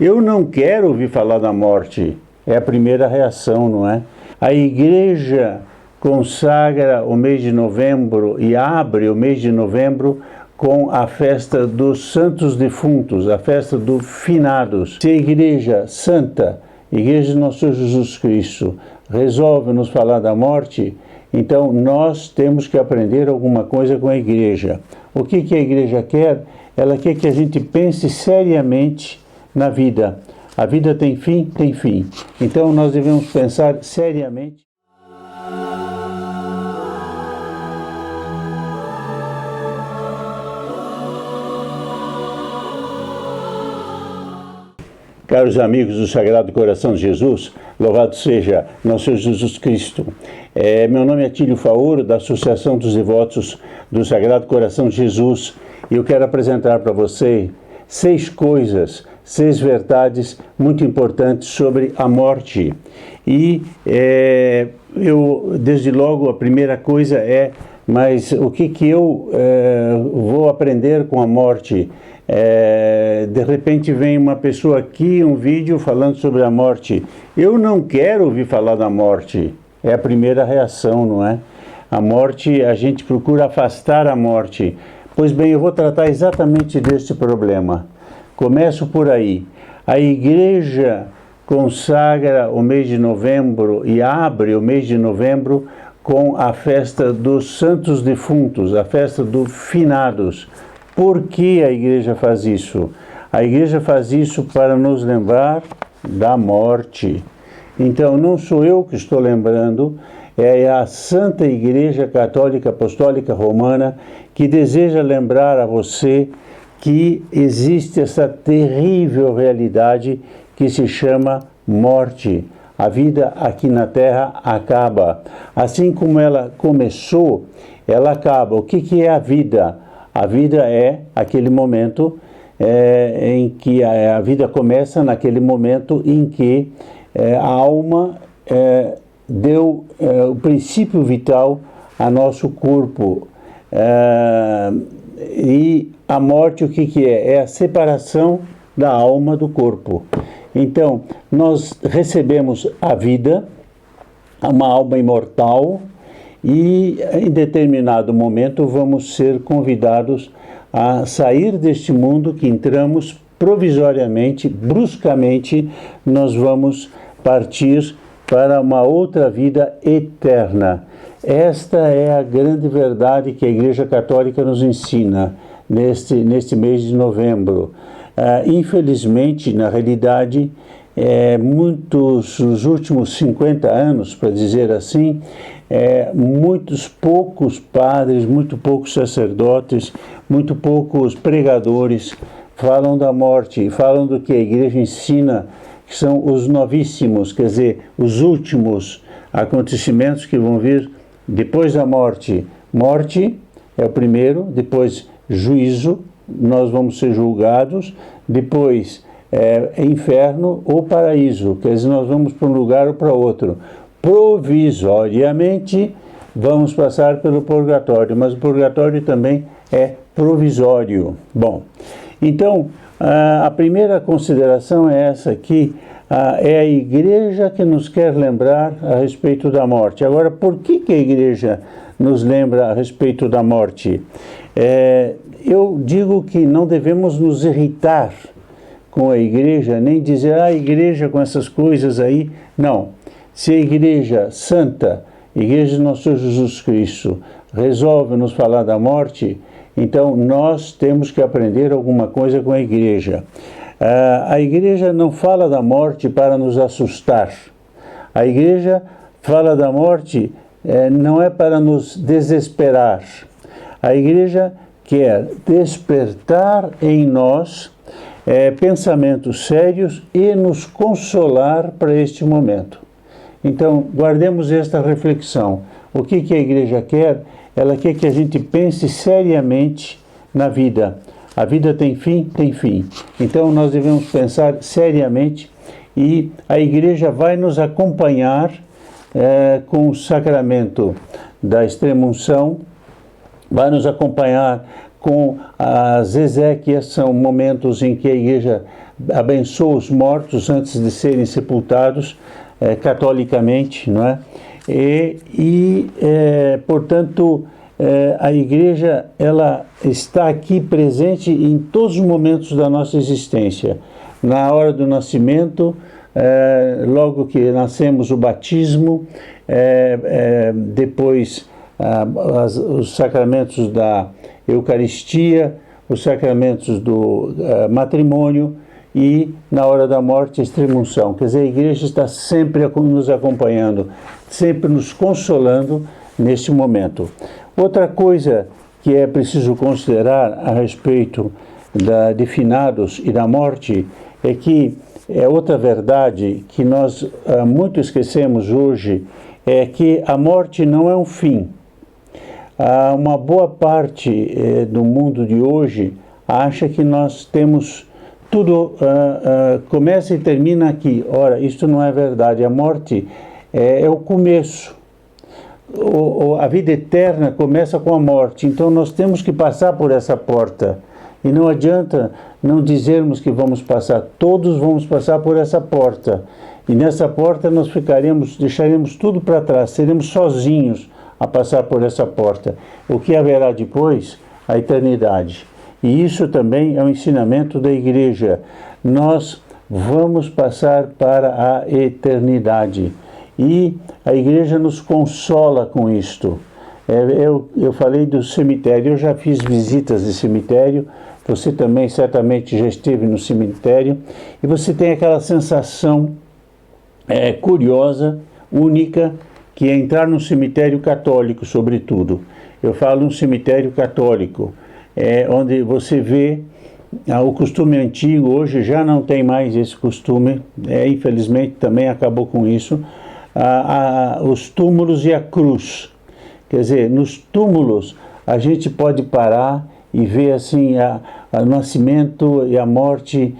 Eu não quero ouvir falar da morte. É a primeira reação, não é? A igreja consagra o mês de novembro e abre o mês de novembro com a festa dos santos defuntos, a festa dos finados. Se a igreja santa, igreja de nosso Senhor Jesus Cristo, resolve nos falar da morte, então nós temos que aprender alguma coisa com a igreja. O que a igreja quer? Ela quer que a gente pense seriamente na vida. A vida tem fim? Tem fim. Então nós devemos pensar seriamente. Caros amigos do Sagrado Coração de Jesus, louvado seja nosso Senhor Jesus Cristo. Meu nome é Tílio Faoro, da Associação dos Devotos do Sagrado Coração de Jesus, e eu quero apresentar para você 6 coisas, 6 verdades muito importantes sobre a morte. E desde logo, a primeira coisa mas o que eu vou aprender com a morte? De repente vem uma pessoa aqui, um vídeo falando sobre a morte. Eu não quero ouvir falar da morte. É a primeira reação, não é? A morte, a gente procura afastar a morte. Pois bem, eu vou tratar exatamente deste problema. Começo por aí. A igreja consagra o mês de novembro e abre o mês de novembro com a festa dos santos defuntos, a festa dos finados. Por que a igreja faz isso? A igreja faz isso para nos lembrar da morte. Então, não sou eu que estou lembrando, é a Santa Igreja Católica Apostólica Romana que deseja lembrar a você que existe essa terrível realidade que se chama morte. A vida aqui na Terra acaba. Assim como ela começou, ela acaba. O que é a vida? A vida é aquele momento em que a vida começa, naquele momento em que a alma deu o princípio vital a nosso corpo. E a morte, o que é? É a separação da alma do corpo. Então, nós recebemos a vida, uma alma imortal, e em determinado momento vamos ser convidados a sair deste mundo que entramos provisoriamente, bruscamente, nós vamos partir para uma outra vida eterna. Esta é a grande verdade que a Igreja Católica nos ensina neste mês de novembro. Infelizmente, na realidade, nos últimos 50 anos, para dizer assim, muitos poucos padres, muito poucos sacerdotes, muito poucos pregadores falam da morte, falam do que a igreja ensina, que são os novíssimos, quer dizer, os últimos acontecimentos que vão vir depois da morte. Morte é o primeiro, depois juízo, nós vamos ser julgados, depois inferno ou paraíso, quer dizer, nós vamos para um lugar ou para outro. Provisoriamente vamos passar pelo purgatório, mas o purgatório também é provisório. Bom, então a primeira consideração é essa aqui, é a igreja que nos quer lembrar a respeito da morte. Agora, por que a igreja nos lembra a respeito da morte? Eu digo que não devemos nos irritar com a igreja, nem dizer, a igreja com essas coisas aí. Não. Se a igreja santa, igreja de nosso Senhor Jesus Cristo, resolve nos falar da morte, então nós temos que aprender alguma coisa com a igreja. A igreja não fala da morte para nos assustar. A igreja fala da morte não é para nos desesperar. A igreja quer despertar em nós pensamentos sérios e nos consolar para este momento. Então, guardemos esta reflexão. O que a igreja quer? Ela quer que a gente pense seriamente na vida. A vida tem fim? Tem fim. Então, nós devemos pensar seriamente e a igreja vai nos acompanhar com o sacramento da extrema-unção, vai nos acompanhar com as exéquias, são momentos em que a igreja abençoa os mortos antes de serem sepultados catolicamente, não é? Portanto, a Igreja, ela está aqui presente em todos os momentos da nossa existência. Na hora do nascimento, logo que nascemos, o batismo, depois os sacramentos da Eucaristia, os sacramentos do matrimônio e, na hora da morte, a extrema-unção. Quer dizer, a Igreja está sempre nos acompanhando, sempre nos consolando neste momento. Outra coisa que é preciso considerar a respeito de finados e da morte é que outra verdade que nós muito esquecemos hoje é que a morte não é um fim. Uma boa parte do mundo de hoje acha que nós temos tudo, começa e termina aqui. Ora, isso não é verdade. A morte é o começo. A vida eterna começa com a morte. Então nós temos que passar por essa porta. E não adianta não dizermos que vamos passar. Todos vamos passar por essa porta. E nessa porta nós deixaremos tudo para trás. Seremos sozinhos a passar por essa porta. O que haverá depois? A eternidade. E isso também é um ensinamento da Igreja. Nós vamos passar para a eternidade. E a Igreja nos consola com isto. Eu falei do cemitério, eu já fiz visitas de cemitério, você também certamente já esteve no cemitério, e você tem aquela sensação curiosa, única, que é entrar num cemitério católico, sobretudo. Eu falo um cemitério católico, onde você vê o costume antigo. Hoje já não tem mais esse costume, infelizmente também acabou com isso, os túmulos e a cruz. Quer dizer, nos túmulos a gente pode parar e ver assim o nascimento e a morte,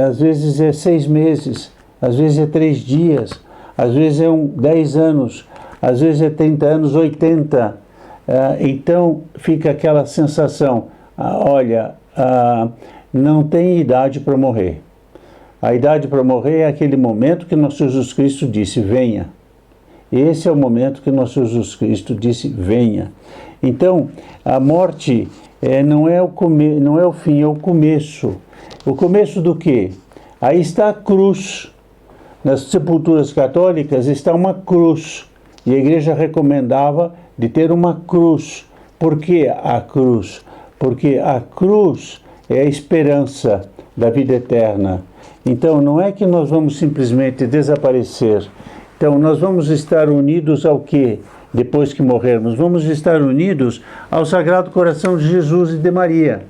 às vezes é 6 meses, às vezes é 3 dias, às vezes é 10 anos, às vezes é 30 anos, 80. Então fica aquela sensação, olha, não tem idade para morrer. A idade para morrer é aquele momento que nosso Jesus Cristo disse, venha. Esse é o momento que nosso Jesus Cristo disse, venha. Então, a morte não é o fim, é o começo. O começo do quê? Aí está a cruz. Nas sepulturas católicas está uma cruz. E a Igreja recomendava de ter uma cruz. Por que a cruz? Porque a cruz é a esperança da vida eterna. Então, não é que nós vamos simplesmente desaparecer. Então, nós vamos estar unidos ao quê? Depois que morrermos, vamos estar unidos ao Sagrado Coração de Jesus e de Maria,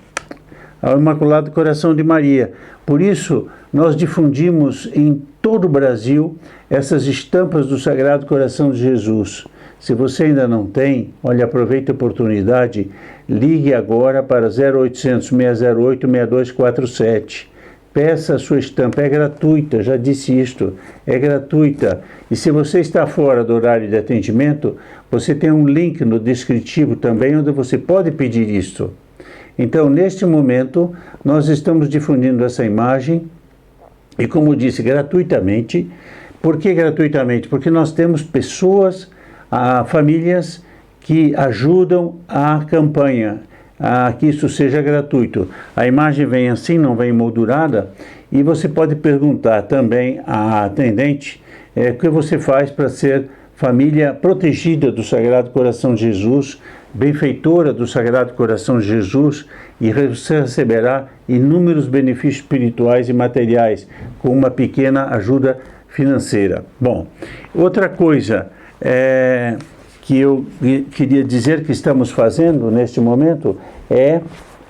ao Imaculado Coração de Maria. Por isso, nós difundimos em todo o Brasil essas estampas do Sagrado Coração de Jesus. Se você ainda não tem, olha, aproveite a oportunidade, ligue agora para 0800 608 6247. Peça a sua estampa, é gratuita, já disse isto, é gratuita. E se você está fora do horário de atendimento, você tem um link no descritivo também, onde você pode pedir isto. Então, neste momento, nós estamos difundindo essa imagem, e como disse, gratuitamente. Por que gratuitamente? Porque nós temos pessoas, famílias que ajudam a campanha, que isso seja gratuito. A imagem vem assim, não vem moldurada, e você pode perguntar também à atendente o que você faz para ser família protegida do Sagrado Coração de Jesus, benfeitora do Sagrado Coração de Jesus, e você receberá inúmeros benefícios espirituais e materiais, com uma pequena ajuda financeira. Bom, outra coisa que eu queria dizer que estamos fazendo neste momento é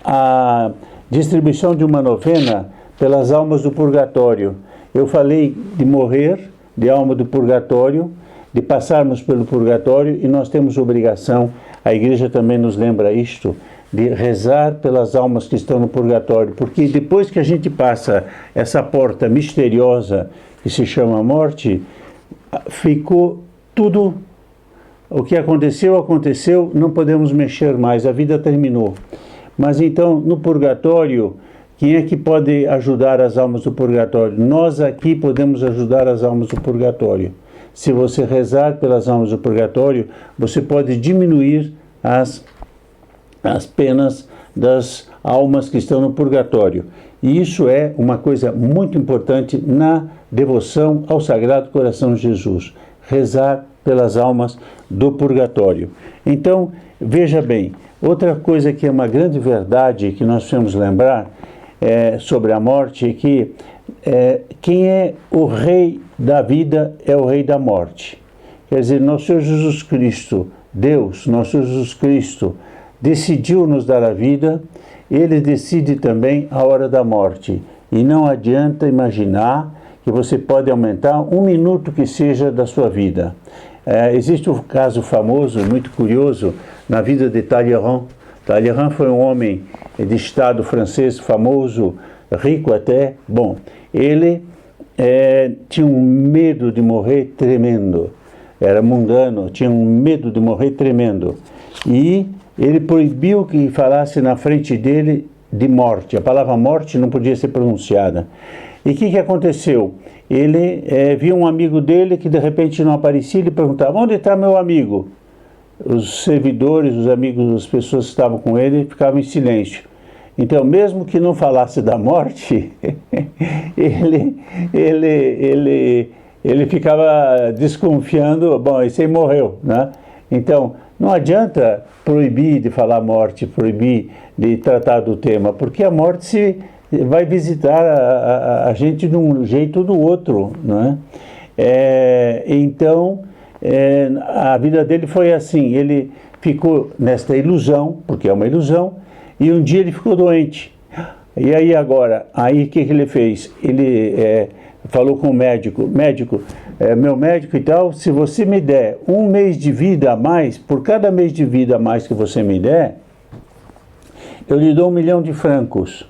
a distribuição de uma novena pelas almas do purgatório. Eu falei de morrer, de alma do purgatório, de passarmos pelo purgatório, e nós temos obrigação, a Igreja também nos lembra isto, de rezar pelas almas que estão no purgatório, porque depois que a gente passa essa porta misteriosa que se chama morte, ficou tudo. O que aconteceu, aconteceu, não podemos mexer mais, a vida terminou. Mas então, no purgatório, Quem é que pode ajudar as almas do purgatório? Nós aqui podemos ajudar as almas do purgatório. Se você rezar pelas almas do purgatório, você pode diminuir as penas das almas que estão no purgatório. E isso é uma coisa muito importante na devoção ao Sagrado Coração de Jesus. Rezar pelas almas do purgatório. Então, veja bem, outra coisa que é uma grande verdade que nós temos que lembrar sobre a morte é que quem é o rei da vida é o rei da morte. Quer dizer, nosso Senhor Jesus Cristo, Deus, nosso Senhor Jesus Cristo, decidiu nos dar a vida, Ele decide também a hora da morte. E não adianta imaginar que você pode aumentar um minuto que seja da sua vida. Existe um caso famoso, muito curioso, na vida de Talleyrand. Talleyrand foi um homem de Estado francês famoso, rico até. Bom, ele tinha um medo de morrer tremendo. Era mundano, tinha um medo de morrer tremendo. E ele proibiu que falasse na frente dele de morte. A palavra morte não podia ser pronunciada. E o que aconteceu? Ele viu um amigo dele que de repente não aparecia, ele perguntava: onde está meu amigo? Os servidores, os amigos, as pessoas que estavam com ele ficavam em silêncio. Então, mesmo que não falasse da morte, ele ficava desconfiando, bom, esse aí morreu, né? Então, não adianta proibir de falar morte, proibir de tratar do tema, porque a morte vai visitar a gente de um jeito ou do outro, né? Então, a vida dele foi assim, ele ficou nesta ilusão, porque é uma ilusão, e um dia ele ficou doente. E aí agora, aí o que ele fez? Ele falou com o médico: médico, meu médico e tal, se você me der um mês de vida a mais, por cada mês de vida a mais que você me der, eu lhe dou 1 milhão de francos.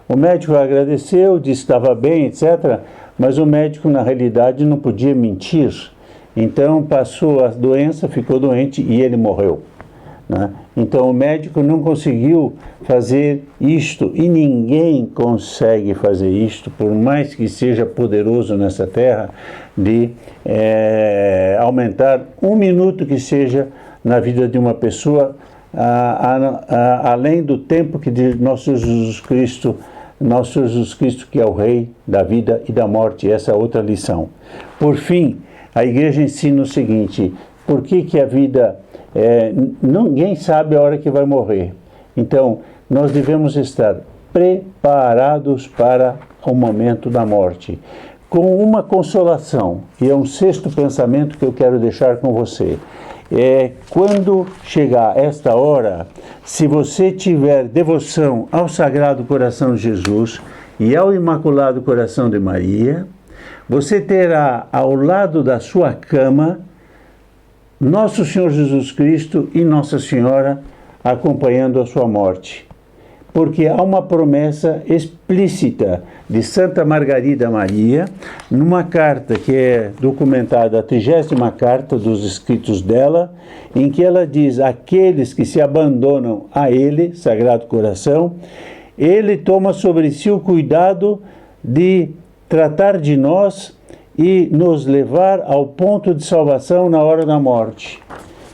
O médico agradeceu, disse que estava bem, etc., mas o médico, na realidade, não podia mentir. Então, passou a doença, ficou doente e ele morreu, né? Então, o médico não conseguiu fazer isto, e ninguém consegue fazer isto, por mais que seja poderoso nessa terra, de aumentar um minuto que seja na vida de uma pessoa, além do tempo que de nosso Jesus Cristo, que é o Rei da vida e da morte. Essa é outra lição. Por fim, a Igreja ensina o seguinte: por que a vida... ninguém sabe a hora que vai morrer. Então, nós devemos estar preparados para o momento da morte. Com uma consolação, e é um sexto pensamento que eu quero deixar com você. Quando chegar esta hora, se você tiver devoção ao Sagrado Coração de Jesus e ao Imaculado Coração de Maria, você terá ao lado da sua cama Nosso Senhor Jesus Cristo e Nossa Senhora acompanhando a sua morte. Porque há uma promessa explícita de Santa Margarida Maria, numa carta que é documentada, a 30ª carta dos escritos dela, em que ela diz: aqueles que se abandonam a Ele, Sagrado Coração, Ele toma sobre si o cuidado de tratar de nós e nos levar ao ponto de salvação na hora da morte.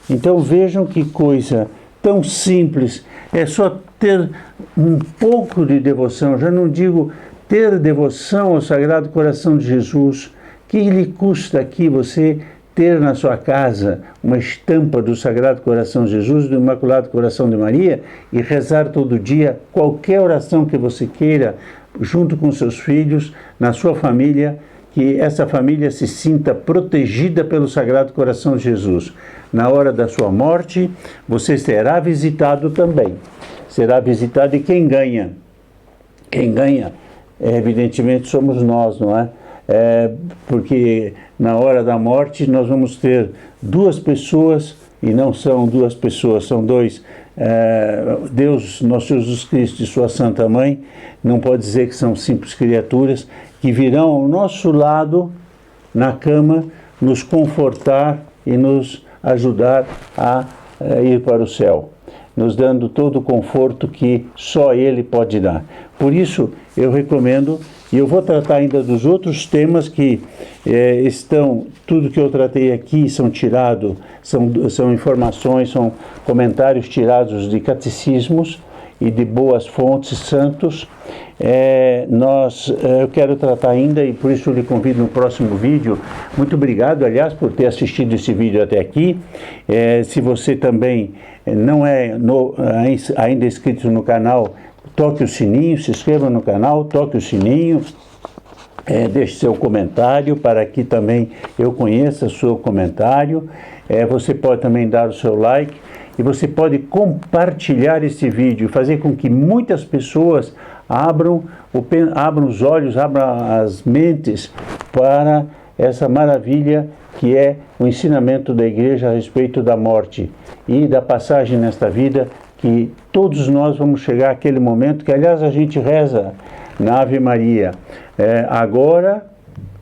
Então vejam que coisa tão simples, é só ter um pouco de devoção. Já não digo ter devoção ao Sagrado Coração de Jesus. Que lhe custa aqui você ter na sua casa uma estampa do Sagrado Coração de Jesus, do Imaculado Coração de Maria, e rezar todo dia qualquer oração que você queira, junto com seus filhos, na sua família, que essa família se sinta protegida pelo Sagrado Coração de Jesus. Na hora da sua morte, você será visitado também. Será visitado, e quem ganha? Quem ganha, evidentemente, somos nós, não é? Porque na hora da morte nós vamos ter duas pessoas, e não são duas pessoas, são dois. Deus, nosso Jesus Cristo e sua Santa Mãe, não pode dizer que são simples criaturas, que virão ao nosso lado, na cama, nos confortar e nos ajudar a ir para o céu. nos dando todo o conforto que só Ele pode dar. Por isso, eu recomendo, e eu vou tratar ainda dos outros temas que tudo que eu tratei aqui são tirados, são informações, são comentários tirados de catecismos e de boas fontes santos. Eu quero tratar ainda, e por isso eu lhe convido no próximo vídeo. Muito obrigado, aliás, por ter assistido esse vídeo até aqui. Se você também não é ainda inscrito no canal, toque o sininho, se inscreva no canal, toque o sininho, deixe seu comentário para que também eu conheça o seu comentário. Você pode também dar o seu like e você pode compartilhar esse vídeo, fazer com que muitas pessoas abram os olhos, abram as mentes para essa maravilha que é o ensinamento da Igreja a respeito da morte e da passagem nesta vida, que todos nós vamos chegar àquele momento que, aliás, a gente reza na Ave Maria, agora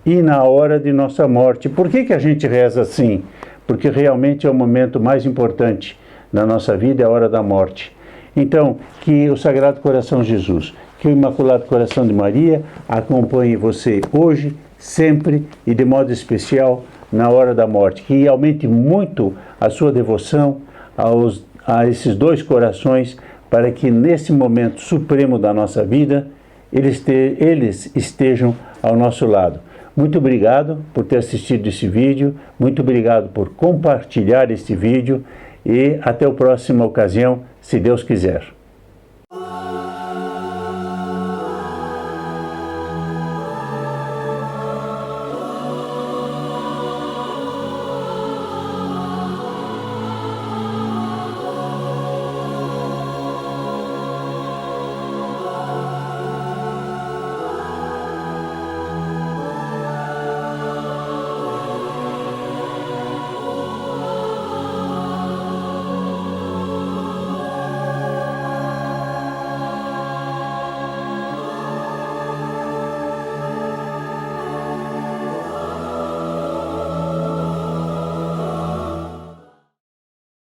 e na hora de nossa morte. Por que a gente reza assim? Porque realmente é o momento mais importante na nossa vida, é a hora da morte. Então, que o Sagrado Coração de Jesus, que o Imaculado Coração de Maria acompanhe você hoje, sempre e de modo especial na hora da morte. Que aumente muito a sua devoção a esses dois corações, para que nesse momento supremo da nossa vida, eles estejam ao nosso lado. Muito obrigado por ter assistido esse vídeo, muito obrigado por compartilhar este vídeo e até a próxima ocasião, se Deus quiser.